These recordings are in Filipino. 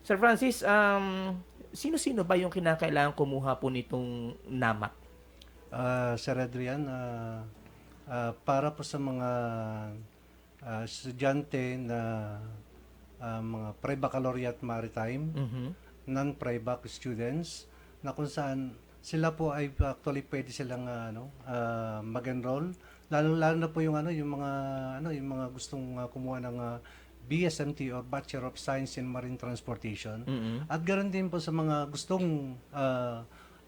Sir Francis, sino-sino ba yung kinakailangan kumuha po nitong NAMAC? Sir Adrian, para po sa mga estudyante na mga pre-baccalaureate maritime, Mhm. non-pre-bac students, na kung saan sila po ay actually pwede silang mag-enroll, lalo na po yung yung mga gustong kumuha ng BSMT or Bachelor of Science in Marine Transportation. Mhm. At ganoon din po sa mga gustong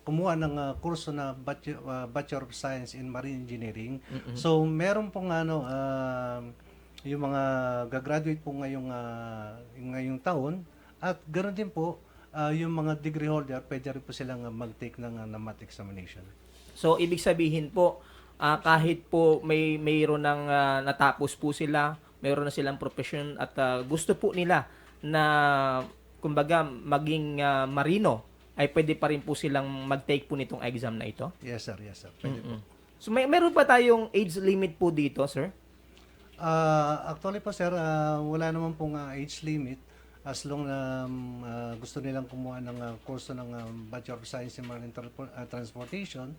kumuha ng kurso na Bachelor of Science in Marine Engineering. Mhm. So, meron pong yung mga gagraduate po ngayong taon, at ganoon din po yung mga degree holder, pwede rin po silang mag-take ng NAMAT examination. So, ibig sabihin po, kahit po mayroon ng natapos po sila, mayroon na silang profession at gusto po nila na kumbaga maging marino, ay pwede pa rin po silang mag-take po nitong exam na ito? Yes sir, yes sir. Pwede po. Mm. So, meron pa tayong age limit po dito, sir? Actually po sir, wala naman pong age limit as long na gusto nilang kumuha ng kurso ng Bachelor of Science in Marine Transportation,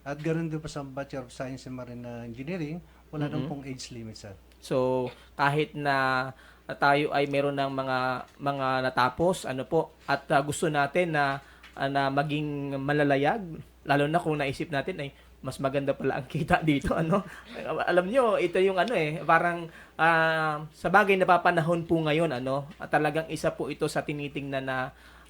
at ganoon din po sa Bachelor of Science in Marine Engineering, wala naman Mm. pong age limit sir. So, kahit na tayo ay meron ng mga natapos, ano po, at gusto natin na maging malalayag, lalo na kung naisip natin ay mas maganda pala ang kita dito, ano. Alam nyo, ito yung ano parang sa bagay napapanahon po ngayon, ano, at talagang isa po ito sa tinitingnan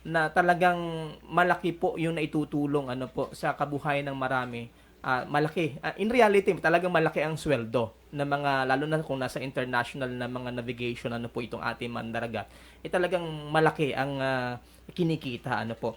na talagang malaki po yung naitutulong ano po sa kabuhayan ng marami. Malaki. In reality, talagang malaki ang sweldo ng mga, lalo na kung nasa international na mga navigation, ano po itong ating mandaragat. Talagang malaki ang kinikita, ano po.